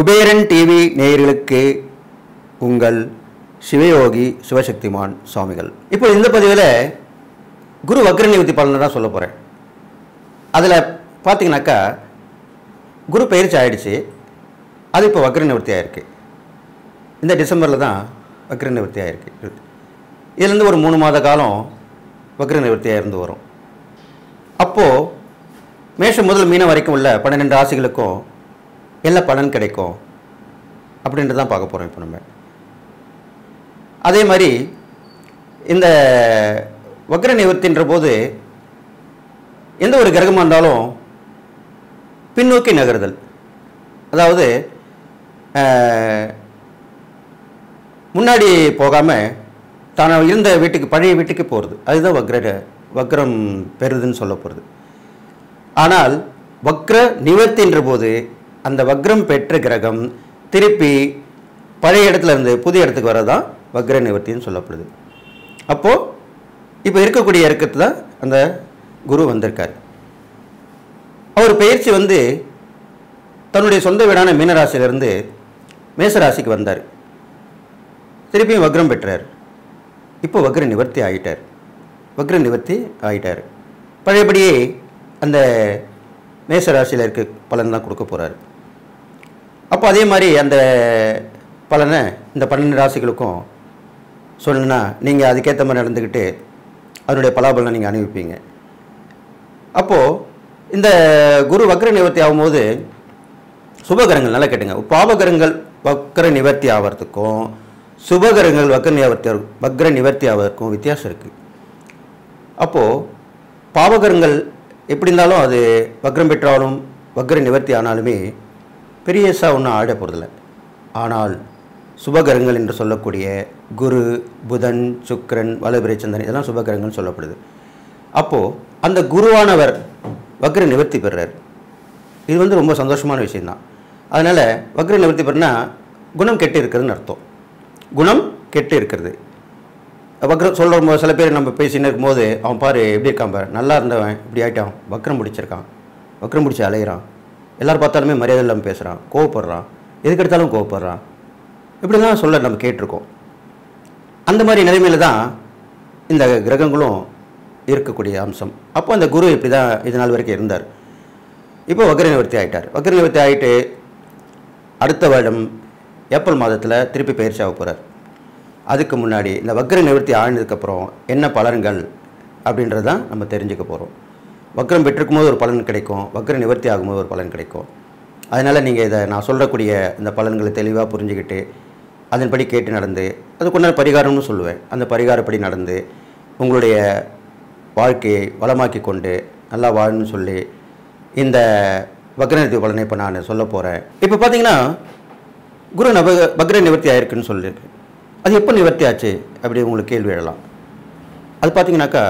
Kuberan TV நேயர்களுக்கு உங்கள் சிவயோகி சிவசக்திமான் சுவாமிகள். இப்போ இந்த பதிவில் குரு வக்ர நிவர்த்தி பலனை தான் சொல்ல போகிறேன். அதில் பார்த்தீங்கன்னாக்கா குரு பயிற்சி ஆகிடுச்சு, அது இப்போ வக்ர நிவர்த்தி ஆகிருக்கு. இந்த டிசம்பரில் தான் வக்ர நிவர்த்தி ஆகிருக்கு. இதுலேருந்து ஒரு 3 மாத காலம் வக்ர நிவர்த்தியாக இருந்து வரும். அப்போது மேஷம் முதல் மீனம் வரைக்கும் உள்ள 12 ராசிகளுக்கும் என்ன பலன் கிடைக்கும் அப்படின்ட்டு தான் பார்க்க போகிறோம் இப்போ நம்ம. அதே மாதிரி இந்த வக்ர நிவர்த்தின்ற போது எந்த ஒரு கிரகமாக இருந்தாலும் பின்னோக்கி நகருதல், அதாவது முன்னாடி போகாமல் தான் இருந்த வீட்டுக்கு பழைய வீட்டுக்கு போகிறது, அதுதான் வக்ரம் பெறுதுன்னு சொல்ல போகிறது. ஆனால் வக்ர நிவர்த்தின்ற போது அந்த வக்ரம் பெற்ற கிரகம் திருப்பி பழைய இடத்துல இருந்து புதிய இடத்துக்கு வரதான் வக்ர நிவர்த்தின்னு சொல்லப்படுது. அப்போது இப்போ இருக்கக்கூடிய இறக்கத்து தான் அந்த குரு வந்திருக்கார். அவர் பயிற்சி தன்னுடைய சொந்த வீடான மீனராசியிலிருந்து மேசராசிக்கு வந்தார். திருப்பியும் வக்ரம் பெற்றார். இப்போ வக்ர நிவர்த்தி ஆகிட்டார். பழையபடியே அந்த மேசராசியில் இருக்க பலன் தான் கொடுக்க போகிறார். அப்போ அதே மாதிரி அந்த பலனை இந்த 12 ராசிகளுக்கும் சொல்லணுன்னா நீங்கள் அதுக்கேற்ற மாதிரி நடந்துக்கிட்டு அதனுடைய பலாபலனை நீங்கள் அனுபவிப்பீங்க. அப்போது இந்த குரு வக்ர நிவர்த்தி ஆகும்போது சுபகரங்கள் நல்லா கேட்டுங்க. பாவகரங்கள் வக்ர நிவர்த்தி ஆகிறதுக்கும் சுபகரங்கள் வக்ர நிவர்த்தி ஆவதற்கும் வித்தியாசம் இருக்குது. அப்போது பாவகரங்கள் எப்படி இருந்தாலும் அது வக்ரம் பெற்றாலும் வக்ர நிவர்த்தி ஆனாலுமே பெரியசாக ஒன்றும் ஆட போகிறதில்ல. ஆனால் சுபகிரகங்கள் என்று சொல்லக்கூடிய குரு, புதன், சுக்கிரன், வளபிறை, சந்திரன் இதெல்லாம் சுபகிரகங்கள்னு சொல்லப்படுது. அப்போது அந்த குருவானவர் வக்ர நிவர்த்தி பெறுறார். இது ரொம்ப சந்தோஷமான விஷயந்தான். அதனால் வக்ர நிவர்த்தி பெறுனா குணம் கெட்டு இருக்கிறதுன்னு அர்த்தம். குணம் கெட்டு இருக்கிறது. வக்ரம் சொல்கிற சில பேர் நம்ம பேசின்னு இருக்கும்போது அவன் பாரு எப்படி இருக்கான் பாரு, நல்லா இருந்தவன் இப்படி ஆகிட்டான், வக்ரம் பிடிச்சிருக்கான், வக்ரம் பிடிச்சி அலையிறான், எல்லோரும் பார்த்தாலுமே மரியாதை இல்லாமல் பேசுகிறான், கோவப்படுறான், எதுக்கு எடுத்தாலும் கோவப்படுறான், இப்படிலாம் சொல்ல நம்ம கேட்டிருக்கோம். அந்த மாதிரி நிலைமையில் தான் இந்த கிரகங்களும் இருக்கக்கூடிய அம்சம். அப்போ அந்த குரு இப்படி தான் இது நாள் வரைக்கும் இருந்தார். இப்போ வக்ர நிவர்த்தி ஆகிட்டார். வக்ர நிவர்த்தி ஆகிட்டு அடுத்த வருடம் ஏப்ரல் மாதத்தில் திருப்பி பயிற்சி ஆக போகிறார். அதுக்கு முன்னாடி இந்த வக்ர நிவர்த்தி ஆனதுக்கப்புறம் என்ன பலன்கள் அப்படின்றது தான் நம்ம தெரிஞ்சுக்க போகிறோம். வக்ரம் பெற்றிருக்கும் போது ஒரு பலன் கிடைக்கும், வக்ர நிவர்த்தி ஆகும்போது ஒரு பலன் கிடைக்கும். அதனால் நீங்கள் இதை நான் சொல்லக்கூடிய இந்த பலன்களை தெளிவாக புரிஞ்சுக்கிட்டு அதன்படி கேட்டு நடந்து அதுக்குண்டான பரிகாரம்னு சொல்லுவேன். அந்த பரிகாரப்படி நடந்து உங்களுடைய வாழ்க்கையை வளமாக்கி கொண்டு நல்லா வாழணும்னு சொல்லி இந்த வக்ர நிவர்த்தி பலனை இப்போ நான் சொல்ல போகிறேன். இப்போ பார்த்தீங்கன்னா குரு வக்ர நிவர்த்தி ஆயிருக்குன்னு சொல்லியிருக்கு. அது எப்போ நிவர்த்தி ஆச்சு அப்படி உங்களுக்கு கேள்வி எழலாம். அது பார்த்தீங்கன்னாக்கா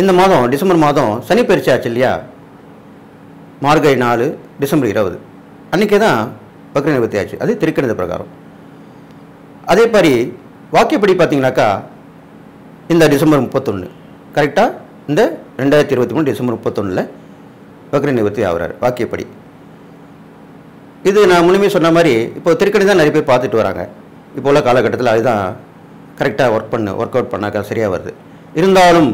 இந்த மாதம் டிசம்பர் மாதம் சனி பயிற்சி ஆச்சு இல்லையா, மார்கழி 4 டிசம்பர் 20 அன்றைக்கே தான் வக்ர நிவர்த்தி ஆச்சு. அது திருக்கணித பிரகாரம். அதே மாதிரி வாக்கியப்படி பார்த்தீங்கன்னாக்கா இந்த டிசம்பர் 31 கரெக்டாக இந்த 2023 டிசம்பர் 31 வக்ர நிவர்த்தி ஆகிறார் வாக்கியப்படி. இது நான் முழுமையாக சொன்ன மாதிரி இப்போ திருக்கணி தான் நிறைய பேர் பார்த்துட்டு வராங்க. இப்போ உள்ள காலகட்டத்தில் அதுதான் கரெக்டாக ஒர்க் அவுட் பண்ணாக்கா சரியாக வருது. இருந்தாலும்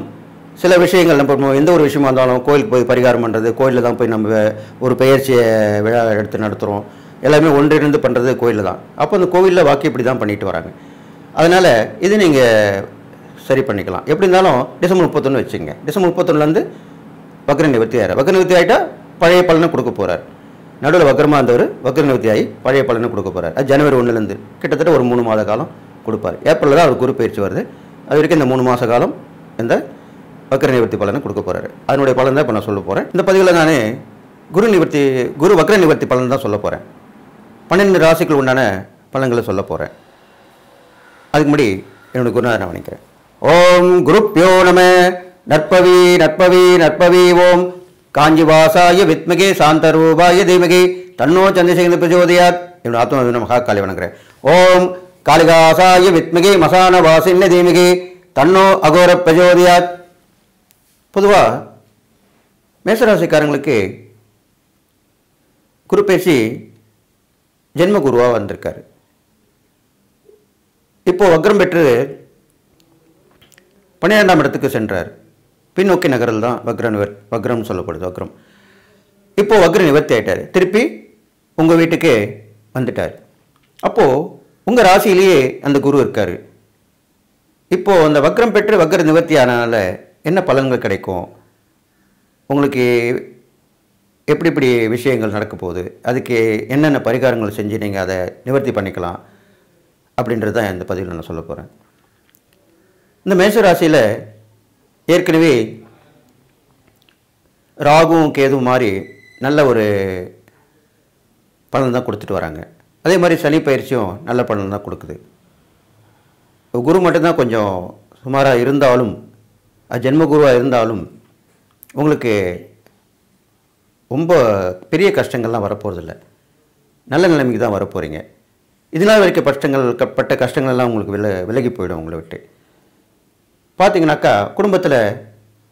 சில விஷயங்கள் நம்ம எந்த ஒரு விஷயமா இருந்தாலும் கோயிலுக்கு போய் பரிகாரம் பண்ணுறது, கோயிலில் தான் போய் நம்ம ஒரு பெயர்ச்சியை விழா எடுத்து நடத்துகிறோம், எல்லாமே ஒன்றிணைந்து பண்ணுறது கோயிலில் தான். அப்போ அந்த கோவிலில் வாக்கியப்படி தான் பண்ணிட்டு வராங்க. அதனால் இது நீங்கள் சரி பண்ணிக்கலாம். எப்படி இருந்தாலும் டிசம்பர் 31 வச்சுங்க. டிசம்பர் 31லேருந்து வக்ர நிவர்த்தி ஆகிறார். வக்ர நிவர்த்தி ஆகிட்டால் பழைய பலனை கொடுக்க போகிறார். நடுவில் வக்ரமாக இருந்தவர் வக்ர நிவர்த்தி ஆகி பழைய பலனை கொடுக்க போகிறார். அது ஜனவரி 1லேருந்து கிட்டத்தட்ட ஒரு 3 மாத காலம் கொடுப்பார். ஏப்ரலில் தான் அவர் குரு பயிற்சி வருது. அது வரைக்கும் இந்த 3 மாத காலம் இந்த வக்ர நிவர்த்தி பலனை கொடுக்க போகிறாரு. அதனுடைய பலன் தான் இப்போ நான் சொல்ல போகிறேன். இந்த பதிவில் நான் குரு வக்ர நிவர்த்தி பலன் தான் சொல்ல போகிறேன். 12 ராசிகள் உண்டான பலன்களை சொல்ல போகிறேன். அதுக்கு முன்னாடி என்னுடைய குருநாதரை வணங்குகிறேன். ஓம் குருப்யோ நம. நற்பவி நற்பவி நற்பவி. ஓம் காஞ்சிவாசாய வித்மகே சாந்தரூபாய தீமகே தன்னோ சந்திரசேகர பிரச்சோதயாத். என்னுடைய ஆத்ம மகா காளி வணங்குகிறேன். ஓம் காளிகாசாய வித்மகே மசான வாசின்ன தீமகே தன்னோ அகோர பிரச்சோதயாத். பொதுவாக மேசராசிக்காரங்களுக்கு குரு பயிற்சி ஜென்ம குருவாக வந்திருக்காரு. இப்போது வக்ரம் பெற்று 12ஆம் இடத்துக்கு சென்றார். பின்னோக்கி நகரில் தான் வக்ரம் சொல்லப்படுது. வக்ரம் இப்போது வக்ர நிவர்த்தி ஆகிட்டார். திருப்பி உங்கள் வீட்டுக்கு வந்துட்டார். அப்போது உங்கள் ராசியிலேயே அந்த குரு இருக்கார். இப்போது அந்த வக்ரம் பெற்று வக்ர நிவர்த்தி ஆனதுனால என்ன பலன்கள் கிடைக்கும், உங்களுக்கு எப்படி இப்படி விஷயங்கள் நடக்க போகுது, அதுக்கு என்னென்ன பரிகாரங்கள் செஞ்சு நீங்கள் அதை நிவர்த்தி பண்ணிக்கலாம் அப்படின்றது தான் இந்த பதிவில் நான் சொல்ல போகிறேன். இந்த மேஷ ராசியில் ஏற்கனவே ராகுவும் கேதுவும் மாதிரி நல்ல ஒரு பலன் தான் கொடுத்துட்டு வராங்க. அதே மாதிரி சனி பயிற்சியும் நல்ல பலன் தான் கொடுக்குது. குரு மட்டும்தான் கொஞ்சம் சுமாராக இருந்தாலும், ஜென்ம குருவாக இருந்தாலும் உங்களுக்கு ரொம்ப பெரிய கஷ்டங்கள்லாம் வரப்போகிறதில்ல. நல்ல நிலைமைக்கு தான் வரப்போகிறீங்க. இதனால் வரைக்கும் பட்ட கஷ்டங்கள்லாம் உங்களுக்கு விலகி போயிடும். உங்களை விட்டு பார்த்தீங்கன்னாக்கா குடும்பத்தில்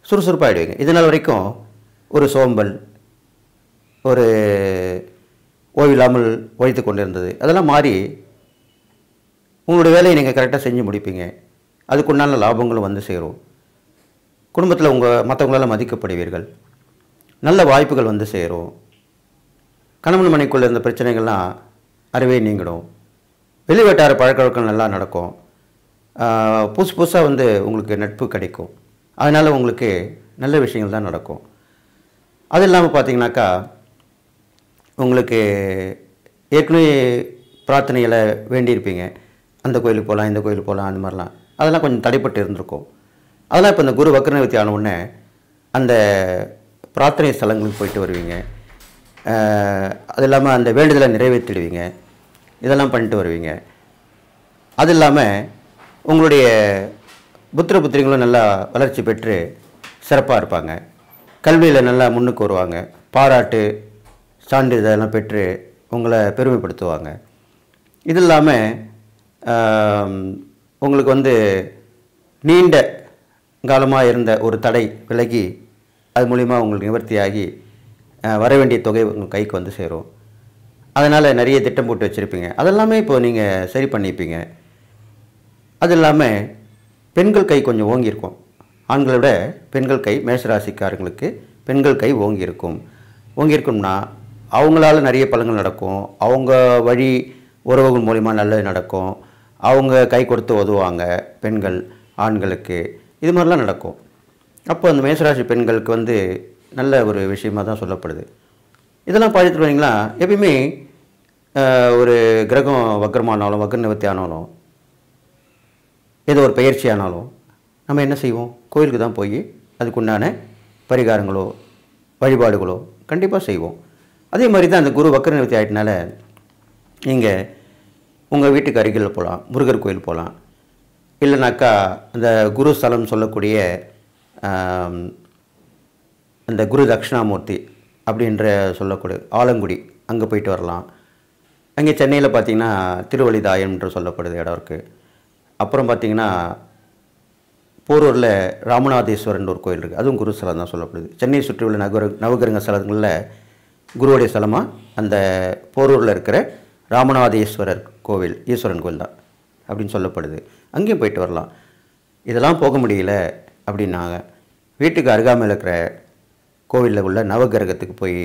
சுறுசுறுப்பாகிடுவீங்க. இதனால் வரைக்கும் ஒரு சோம்பல், ஒரு ஓய்வில்லாமல் உழைத்து கொண்டு இருந்தது, அதெல்லாம் மாறி உங்களுடைய வேலையை நீங்கள் கரெக்டாக செஞ்சு முடிப்பீங்க. அதுக்குண்டான லாபங்களும் வந்து சேரும். குடும்பத்தில் மற்றவங்களால் மதிக்கப்படுவீர்கள். நல்ல வாய்ப்புகள் வந்து சேரும். கணவன் மனைக்குள்ளே இருந்த பிரச்சனைகள்லாம் அறவே நீங்கிடும். வெளிவட்டார பழக்கவழக்கம் நல்லா நடக்கும். புதுசாக வந்து உங்களுக்கு நட்பு கிடைக்கும். அதனால் உங்களுக்கு நல்ல விஷயங்கள் தான் நடக்கும். அது இல்லாமல் பார்த்தீங்கன்னாக்கா உங்களுக்கு ஏற்கனவே பிரார்த்தனைகளை வேண்டியிருப்பீங்க. அந்த கோயிலுக்கு போகலாம், இந்த கோயிலுக்கு போகலாம், அந்த மாதிரிலாம் அதெல்லாம் கொஞ்சம் தடைப்பட்டு இருந்திருக்கும். அதெல்லாம் இப்போ இந்த குரு வக்ர நிவர்த்தி ஆன உடனே அந்த பிரார்த்தனை ஸ்தலங்களுக்கு போயிட்டு வருவீங்க. அது இல்லாமல் அந்த வேண்டுதலை நிறைவேற்றிடுவீங்க. இதெல்லாம் பண்ணிட்டு வருவீங்க. அது இல்லாமல் உங்களுடைய புத்திரங்களும் நல்லா வளர்ச்சி பெற்று சிறப்பாக இருப்பாங்க. கல்வியில் நல்லா முன்னுக்கு வருவாங்க. பாராட்டு சான்றிதழெல்லாம் பெற்று உங்களை பெருமைப்படுத்துவாங்க. இது இல்லாமல் உங்களுக்கு வந்து நீண்ட காலமாக இருந்த ஒரு தடை விலகி அது மூலிமா உங்களுக்கு நிவர்த்தியாகி வர வேண்டிய தொகை உங்கள் கைக்கு வந்து சேரும். அதனால் நிறைய திட்டம் போட்டு வச்சுருப்பீங்க. அதெல்லாமே இப்போது நீங்கள் சரி பண்ணிப்பீங்க. அது இல்லாமல் பெண்கள் கை கொஞ்சம் ஓங்கியிருக்கும். ஆண்களை விட பெண்கள் கை, மேஷராசிக்காரங்களுக்கு பெண்கள் கை ஓங்கியிருக்கும்னா அவங்களால நிறைய பலன்கள் நடக்கும். அவங்க வழி உறவுகள் மூலிமா நல்லது நடக்கும். அவங்க கை கொடுத்து உதவுவாங்க பெண்கள் ஆண்களுக்கு. இது மாதிரிலாம் நடக்கும். அப்போ அந்த மேஷராசி பெண்களுக்கு வந்து நல்ல ஒரு விஷயமாக தான் சொல்லப்படுது. இதெல்லாம் பார்த்துட்டு வரீங்களா, எப்பயுமே ஒரு கிரகம் வக்ரமானாலும் வக்ர நிவர்த்தி ஆனாலும் ஏதோ ஒரு பயிற்சி ஆனாலும் நம்ம என்ன செய்வோம், கோயிலுக்கு தான் போய் அதுக்குண்டான பரிகாரங்களோ வழிபாடுகளோ கண்டிப்பாக செய்வோம். அதே மாதிரி தான் அந்த குரு வக்ர நிவர்த்தி ஆகிட்டனால நீங்கள் உங்கள் வீட்டுக்கு அருகில் போகலாம், முருகர் கோயில் போகலாம். இல்லைனாக்கா அந்த குரு ஸ்தலம் சொல்லக்கூடிய அந்த குரு தட்சிணாமூர்த்தி அப்படின்ற சொல்லக்கூடிய ஆலங்குடி, அங்கே போயிட்டு வரலாம். அங்கே சென்னையில் பார்த்திங்கன்னா திருவழிதாயம் என்று சொல்லப்படுது இடம் இருக்குது. அப்புறம் பார்த்திங்கன்னா போரூரில் ராமநாதேஸ்வரன் ஒரு கோயில் இருக்குது. அதுவும் குரு ஸ்தலம் தான் சொல்லப்படுது. சென்னை சுற்றியுள்ள நவகிரக ஸ்தலங்களில் குருவுடைய ஸ்தலமாக அந்த போரூரில் இருக்கிற ராமநாதேஸ்வரர் கோவில், ஈஸ்வரன் கோவில் தான் அப்படின்னு சொல்லப்படுது. அங்கேயும் போயிட்டு வரலாம். இதெல்லாம் போக முடியல அப்படின்னாங்க வீட்டுக்கு அருகாமையில் இருக்கிற கோவிலில் உள்ள நவகிரகத்துக்கு போய்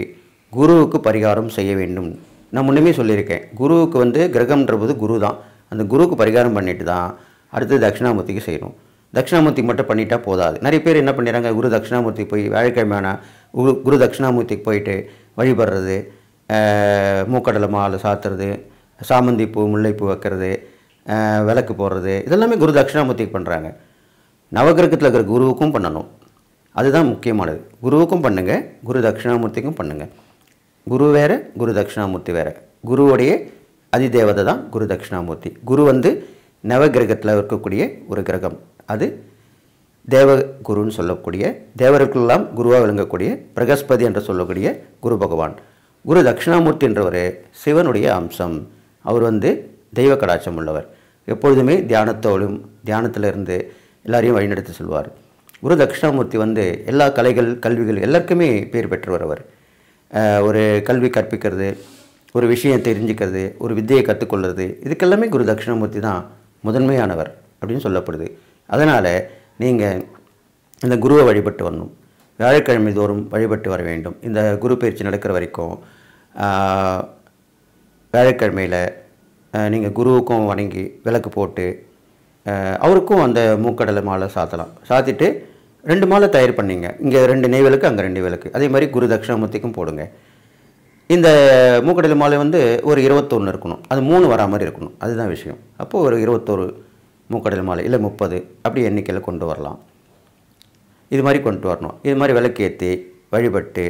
குருவுக்கு பரிகாரம் செய்ய வேண்டும். நான் முன்னமே சொல்லியிருக்கேன், குருவுக்கு வந்து கிரகம்ன்றபோது குரு தான். அந்த குருவுக்கு பரிகாரம் பண்ணிட்டு தான் அடுத்து தட்சிணாமூர்த்திக்கு செய்யணும். தட்சிணாமூர்த்தி மட்டும் பண்ணிட்டா போதாது. நிறைய பேர் என்ன பண்ணிடுறாங்க, குரு தட்சிணாமூர்த்தி போய் வியாழக்கிழமையான குரு தட்சிணாமூர்த்திக்கு போயிட்டு வழிபடுறது, மூக்கடலை மாலை சாத்துறது, சாமந்தி பூ முல்லைப்பூ வைக்கிறது, விளக்கு போடுறது, இதெல்லாமே குரு தட்சிணாமூர்த்திக்கு பண்ணுறாங்க. நவகிரகத்தில் இருக்கிற குருவுக்கும் பண்ணணும். அதுதான் முக்கியமானது. குருவுக்கும் பண்ணுங்கள், குரு தட்சிணாமூர்த்திக்கும் பண்ணுங்கள். குரு வேறு, குரு தட்சிணாமூர்த்தி வேறு. குருவுடைய அதிதேவதை தான் குரு தட்சிணாமூர்த்தி. குரு வந்து நவகிரகத்தில் இருக்கக்கூடிய ஒரு கிரகம். அது தேவகுருன்னு சொல்லக்கூடிய, தேவர்களுக்கெல்லாம் குருவாக விளங்கக்கூடிய பிரகஸ்பதி என்று சொல்லக்கூடிய குரு பகவான். குரு தட்சிணாமூர்த்தி என்றவர் சிவனுடைய அம்சம். அவர் வந்து தெய்வ கடாட்சம் உள்ளவர். எப்பொழுதுமே தியானத்தில் இருந்து எல்லாரையும் வழிநடத்தி செல்வார். குரு தட்சிணாமூர்த்தி வந்து எல்லா கலைகள் கல்விகள் எல்லாருக்குமே பேர் பெற்றவர். அவர் ஒரு கல்வி கற்பிக்கிறது, ஒரு விஷயம் தெரிஞ்சுக்கிறது, ஒரு வித்தையை கற்றுக்கொள்வது, இதுக்கெல்லாமே குரு தட்சிணாமூர்த்தி தான் முதன்மையானவர் அப்படின்னு சொல்லப்படுது. அதனால் நீங்கள் இந்த குருவை வழிபட்டு வரணும். வியாழக்கிழமை தோறும் வழிபட்டு வர வேண்டும். இந்த குரு பயிற்சி நடக்கிற வரைக்கும் வியாழக்கிழமையில் நீங்கள் குருவுக்கும் வணங்கி விளக்கு போட்டு அவருக்கும் அந்த மூக்கடலை மாலை சாத்தலாம். சாத்திட்டு 2 மாலை தயார் பண்ணிங்க. இங்கே 2 நெய் விளக்கு, அங்கே 2 விளக்கு. அதே மாதிரி குரு தட்சிணாமூர்த்திக்கும் போடுங்க. இந்த மூக்கடலை மாலை வந்து ஒரு 21 இருக்கணும். அது 3 வரா மாதிரி இருக்கணும். அதுதான் விஷயம். அப்போது ஒரு 21 மூக்கடலை மாலை இல்லை 30 அப்படி எண்ணிக்கையில் கொண்டு வரலாம். இது மாதிரி கொண்டு வரணும். இது மாதிரி விளக்கேற்றி வழிபட்டு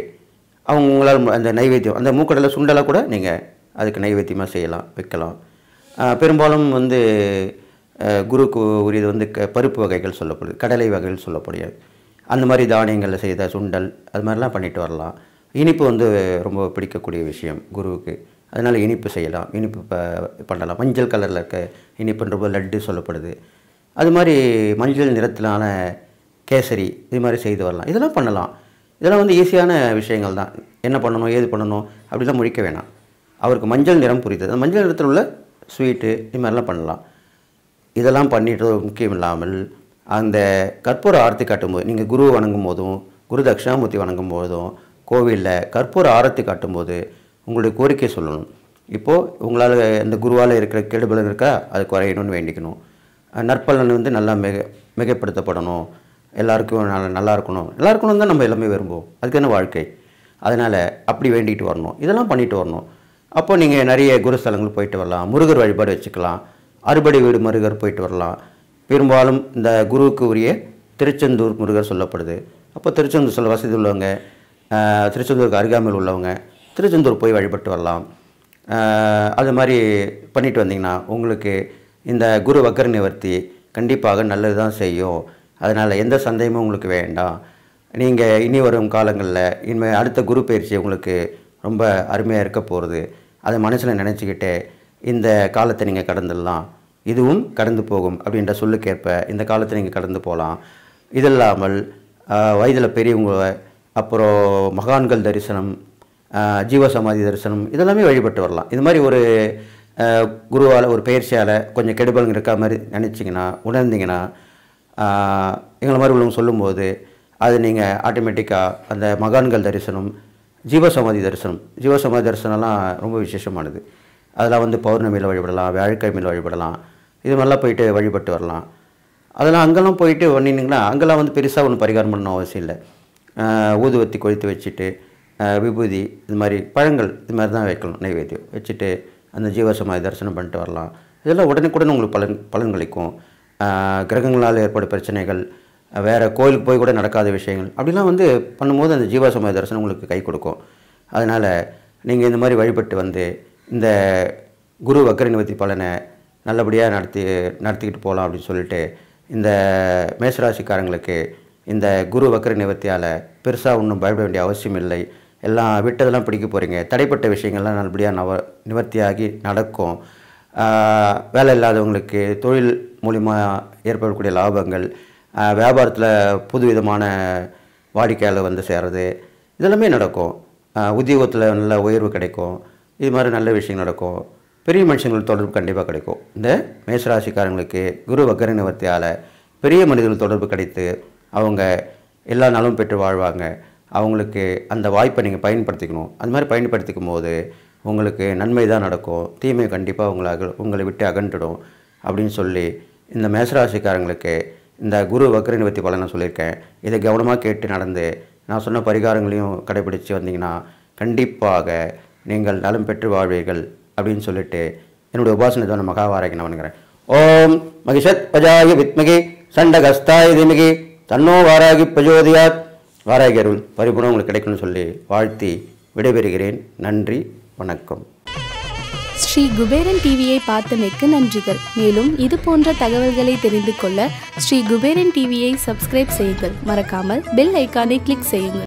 அவங்களால் அந்த நைவேத்தியம், அந்த மூக்கடலை சுண்டலை கூட நீங்கள் அதுக்கு நைவேத்தியமாக செய்யலாம், வைக்கலாம். பெரும்பாலும் வந்து குருக்கு உரியது வந்து பருப்பு வகைகள் சொல்லப்படுது, கடலை வகைகள் சொல்லப்படுகிறது. அந்த மாதிரி தானியங்களில் செய்த சுண்டல் அது மாதிரிலாம் பண்ணிட்டு வரலாம். இனிப்பு வந்து ரொம்ப பிடிக்கக்கூடிய விஷயம் குருவுக்கு. அதனால் இனிப்பு செய்யலாம், இனிப்பு பண்ணலாம். மஞ்சள் கலரில் இருக்க இனிப்புன்ற லட்டு சொல்லப்படுது. அது மாதிரி மஞ்சள் நிறத்திலான கேசரி இது மாதிரி செய்து வரலாம். இதெல்லாம் பண்ணலாம். இதெல்லாம் வந்து ஈஸியான விஷயங்கள் தான். என்ன பண்ணணும், ஏது பண்ணணும் அப்படிலாம் முடிக்க வேணாம். அவருக்கு மஞ்சள் நிறம் புரியுது, அந்த மஞ்சள் நிறத்தில் உள்ள ஸ்வீட்டு இது மாதிரிலாம் பண்ணலாம். இதெல்லாம் பண்ணிட்டு முக்கியம் இல்லாமல் அந்த கற்பூர ஆரத்தி காட்டும்போது, நீங்கள் குருவை வணங்கும் போதும் குரு தட்சிணாமூர்த்தி வணங்கும் போதும் கோவிலில் கற்பூர ஆரத்தி காட்டும்போது உங்களுடைய கோரிக்கை சொல்லணும். இப்போது உங்களால் இந்த குருவால் இருக்கிற கெடுபலன் இருக்கா, அது குறையணும்னு வேண்டிக்கணும். நற்பலன் வந்து நல்லா மிகைப்படுத்தப்படணும், எல்லாருக்கும் நல்லா இருக்கணும் தான் நம்ம எல்லாமே விரும்புவோம். அதுக்கு என்ன வாழ்க்கை. அதனால் அப்படி வேண்டிகிட்டு வரணும். இதெல்லாம் பண்ணிட்டு வரணும். அப்போ நீங்கள் நிறைய குருஸ்தலங்கள் போயிட்டு வரலாம். முருகர் வழிபாடு வச்சுக்கலாம். அறுபடை வீடு முருகர் போயிட்டு வரலாம். பெரும்பாலும் இந்த குருவுக்கு உரிய திருச்செந்தூர் முருகர் சொல்லப்படுது. அப்போ திருச்செந்தூர் சொல்ல வசதி உள்ளவங்க, திருச்செந்தூருக்கு அருகாமையில் உள்ளவங்க திருச்செந்தூர் போய் வழிபட்டு வரலாம். அது மாதிரி பண்ணிட்டு வந்தீங்கன்னா உங்களுக்கு இந்த குரு வக்கர நிவர்த்தி கண்டிப்பாக நல்லது தான் செய்யும். அதனால் எந்த சந்தேகமும் உங்களுக்கு வேண்டாம். நீங்கள் இனி வரும் காலங்களில் இனிமேல் அடுத்த குரு பயிற்சி உங்களுக்கு ரொம்ப அருமையாக இருக்க போகிறது. அதை மனசில் நினச்சிக்கிட்டு இந்த காலத்தை நீங்கள் கடந்துடலாம், இதுவும் கடந்து போகும் அப்படின்ற சொல்லுக்கேற்ப இந்த காலத்தை நீங்கள் கடந்து போகலாம். இது இல்லாமல் வயதில் பெரியவங்க, அப்புறம் மகான்கள் தரிசனம், ஜீவசமாதி தரிசனம் இதெல்லாமே வழிபட்டு வரலாம். இது மாதிரி ஒரு குருவால் ஒரு பயிற்சியால் கொஞ்சம் கெடுபலன் இருக்க மாதிரி நினச்சிங்கன்னா உணர்ந்தீங்கன்னா எங்களை மாதிரி உள்ளவங்க சொல்லும்போது அது நீங்கள் ஆட்டோமேட்டிக்காக அந்த மகான்கள் தரிசனம், ஜீவசமாதி தரிசனம்லாம் ரொம்ப விசேஷமானது. அதெல்லாம் வந்து பௌர்ணமியில் வழிபடலாம், வியாழக்கிழமையில் வழிபடலாம். இது மாதிரிலாம் போயிட்டு வழிபட்டு வரலாம். அதெல்லாம் அங்கெல்லாம் போயிட்டு பண்ணிங்கன்னா அங்கெல்லாம் வந்து பெருசாக ஒன்றும் பரிகாரம் பண்ணணும் அவசியம் இல்லை. ஊதுவத்தி கொளுத்து வச்சுட்டு விபூதி இது மாதிரி பழங்கள் இது மாதிரி தான் வைக்கணும், நைவேத்தியம் வச்சுட்டு அந்த ஜீவசமாதி தரிசனம் பண்ணிட்டு வரலாம். இதெல்லாம் உடனுக்குடன் உங்களுக்கு பலன் கிடைக்கும். கிரகங்களால் ஏற்படும் பிரச்சனைகள், வேறு கோயிலுக்கு போய் கூட நடக்காத விஷயங்கள் அப்படிலாம் வந்து பண்ணும்போது அந்த ஜீவசமாதி தரிசனம் உங்களுக்கு கை கொடுக்கும். அதனால் நீங்கள் இந்த மாதிரி வழிபட்டு வந்து இந்த குரு வக்கர நிவர்த்தி பலனை நல்லபடியாக நடத்திக்கிட்டு போகலாம் அப்படின்னு சொல்லிட்டு இந்த மேஷராசிக்காரங்களுக்கு இந்த குரு வக்கர நிவர்த்தியால் பெருசாக ஒன்றும் பயப்பட வேண்டிய அவசியம் இல்லை. எல்லாம் விட்டதெல்லாம் பிடிக்க போகிறீங்க. தடைப்பட்ட விஷயங்கள்லாம் நல்லபடியாக நிவர்த்தியாகி நடக்கும். வேலை இல்லாதவங்களுக்கு தொழில் மூலிமா ஏற்படக்கூடிய லாபங்கள், வியாபாரத்தில் புதுவிதமான வாடிக்கையாளர் வந்து சேர்றது இதெல்லாமே நடக்கும். உத்தியோகத்தில் நல்ல உயர்வு கிடைக்கும். இது மாதிரி நல்ல விஷயம் நடக்கும். பெரிய மனுஷங்கள் தொடர்பு கண்டிப்பாக கிடைக்கும். இந்த மேஷராசிக்காரங்களுக்கு குரு வக்கர நிவர்த்தியால் பெரிய மனிதர்கள் தொடர்பு கிடைத்து அவங்க எல்லா நலமும் பெற்று வாழ்வாங்க. அவங்களுக்கு அந்த வாய்ப்பை நீங்கள் பயன்படுத்திக்கணும். அது மாதிரி பயன்படுத்திக்கும் போது உங்களுக்கு நன்மை தான் நடக்கும், தீமை கண்டிப்பாக உங்களை விட்டு அகன்றுடும் அப்படின்னு சொல்லி இந்த மேஷராசிக்காரங்களுக்கு இந்த குரு வக்கர நிவர்த்தி பலனை சொல்லியிருக்கேன். இதை கவனமாக கேட்டு நடந்து நான் சொன்ன பரிகாரங்களையும் கடைபிடித்து வந்தீங்கன்னா கண்டிப்பாக நீங்கள் நலம் பெற்று வாழ்வீர்கள் அப்படின்னு சொல்லிட்டு என்னுடைய உபாசனை தான் மகாவாராகி நான் வணங்குறேன். ஓம் மகிஷத் பஜாய வித்மகி சண்டகஸ்தாய திமகி தன்னோ வாராகி பிரஜோதியாத். வாராகி அருள் பரிபூர்ணம் உங்களுக்கு கிடைக்கும்னு சொல்லி வாழ்த்தி விடைபெறுகிறேன். நன்றி, வணக்கம். ஸ்ரீ குபேரன் டிவியை பார்த்தமைக்கு நன்றிகள். மேலும் இது போன்ற தகவல்களை தெரிந்து கொள்ள ஸ்ரீ குபேரன் டிவியை சப்ஸ்கிரைப் செய்யுங்கள். மறக்காமல் பெல் ஐக்கானை கிளிக் செய்யுங்கள்.